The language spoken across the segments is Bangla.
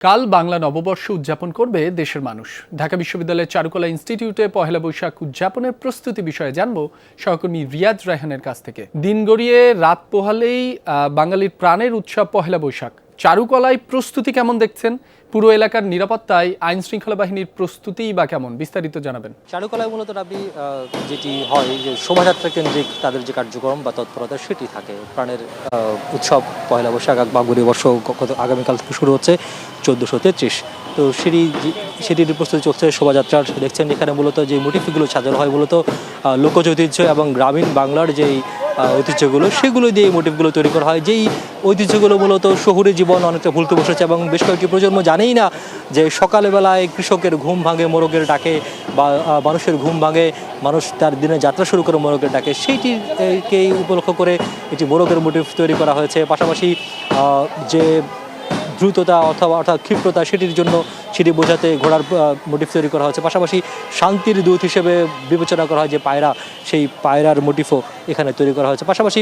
কাল বাংলা নববর্ষ উদযাপন করবে দেশের মানুষ। ঢাকা বিশ্ববিদ্যালয়ের চারুকলা ইনস্টিটিউটে পহেলা বৈশাখ উদযাপনের প্রস্তুতি বিষয়ে জানবো সহকর্মী রিয়াজ রায়হানের কাছ থেকে। দিন গড়িয়ে রাত পোহালেই বাঙালির প্রাণের উৎসব পহেলা বৈশাখ। চারুকলায় প্রস্তুতি কেমন দেখছেন? পুরো এলাকার নিরাপত্তায় আইন শৃঙ্খলা বাহিনীর প্রস্তুতিই বা কেমন, বিস্তারিত জানাবেন। চারুকলায় মূলত আপনি যেটি হয় যে শোভাযাত্রা কেন্দ্রিক তাদের যে কার্যক্রম বা তৎপরতা সেটি থাকে। প্রাণের উৎসব পয়লা বৈশাখ বা গুলিবর্ষ আগামীকাল থেকে শুরু হচ্ছে 1433। তো সেটির প্রস্তুতি চলছে। শোভাযাত্রার দেখছেন এখানে মূলত যে মোটিফগুলো সাজানো হয় মূলত লোকজ ঐতিহ্য এবং গ্রামীণ বাংলার যেই ঐতিহ্যগুলো সেগুলো দিয়ে এই মোটিভগুলো তৈরি করা হয়। যেই ঐতিহ্যগুলো মূলত শহুরে জীবন অনেকটা ভুলতে বসেছে এবং বেশ কয়েকটি প্রজন্ম জানেই না যে সকালবেলায় কৃষকের ঘুম ভাঙে মোরগের ডাকে বা মানুষের ঘুম ভাঙে, মানুষ তার দিনে যাত্রা শুরু করে মোরগের ডাকে। সেইটিকেই উপলক্ষ করে এটি মোরগের মোটিভ তৈরি করা হয়েছে। পাশাপাশি যে দ্রুততা অর্থাৎ ক্ষিপ্রতা সেটির জন্য সেটি বোঝাতে ঘোড়ার মোটিভ তৈরি করা হয়েছে। পাশাপাশি শান্তির দূত হিসেবে বিবেচনা করা হয় যে পায়রা, সেই পায়রার মোটিফও এখানে তৈরি করা হয়েছে। পাশাপাশি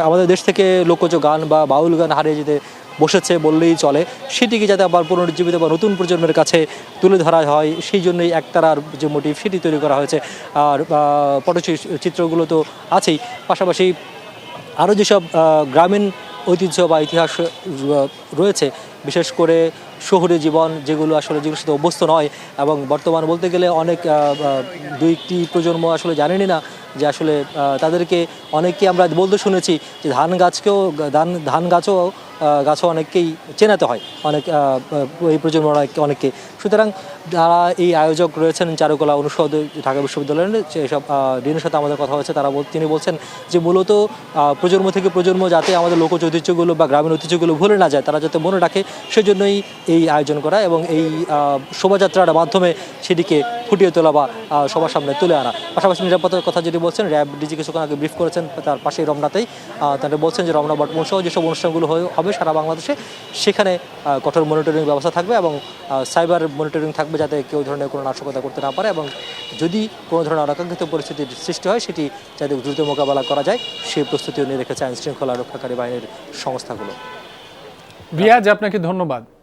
আমাদের দেশ থেকে লোকজ গান বা বাউল গান হারিয়ে যেতে বসেছে বললেই চলে, সেটিকে যাতে আবার পুনরুজ্জীবিত বা নতুন প্রজন্মের কাছে তুলে ধরা হয় সেই জন্যই একতারার যে মোটিভ সেটি তৈরি করা হয়েছে। আর পটচিত্রগুলো তো আছেই। পাশাপাশি আরও যেসব গ্রামীণ ঐতিহ্য বা ইতিহাস রয়েছে, বিশেষ করে শহুরে জীবন যেগুলো যেগুলোর সাথে অভ্যস্ত নয় এবং বর্তমান বলতে গেলে অনেক দুই একটি প্রজন্ম আসলে জানেনই না যে আসলে তাদেরকে অনেককে আমরা বলতে শুনেছি যে ধান গাছও অনেককেই চেনাতে হয় অনেক এই প্রজন্ম অনেককে। সুতরাং যারা এই আয়োজক রয়েছেন চারুকলা অনুষদ ঢাকা বিশ্ববিদ্যালয়ের যেসব ডিনের সাথে আমাদের কথা হচ্ছে তিনি বলছেন যে মূলত প্রজন্ম থেকে প্রজন্ম যাতে আমাদের লোকজ ঐতিহ্যগুলো বা গ্রামীণ ঐতিহ্যগুলো ভুলে না যায়, তারা যাতে মনে রাখে সেজন্যই এই আয়োজন করা এবং এই শোভাযাত্রার মাধ্যমে সেটিকে ফুটিয়ে তোলা বা সবার সামনে তুলে আনা। পাশাপাশি নিরাপত্তার কথা যেটি বলছেন, র্যাব ডিজি কিছুক্ষণ আগে ব্রিফ করেছেন তার পাশেই রমনাতেই। তারা বলছেন যে রমনা বটমূল সহ যেসব অনুষ্ঠানগুলো হবে সারা বাংলাদেশে সেখানে কঠোর মনিটরিং ব্যবস্থা থাকবে এবং সাইবার মনিটরিং থাকবে যাতে কেউ ধরনের কোনো নাশকতা করতে না পারে এবং যদি কোনো ধরনের অনাকাঙ্ক্ষিত পরিস্থিতির সৃষ্টি হয় সেটি যাতে দ্রুত মোকাবেলা করা যায় সেই প্রস্তুতিও নিয়ে রেখেছে আইন শৃঙ্খলা রক্ষাকারী বাহিনীর সংস্থাগুলো। রিয়াজ, আপনাকে ধন্যবাদ।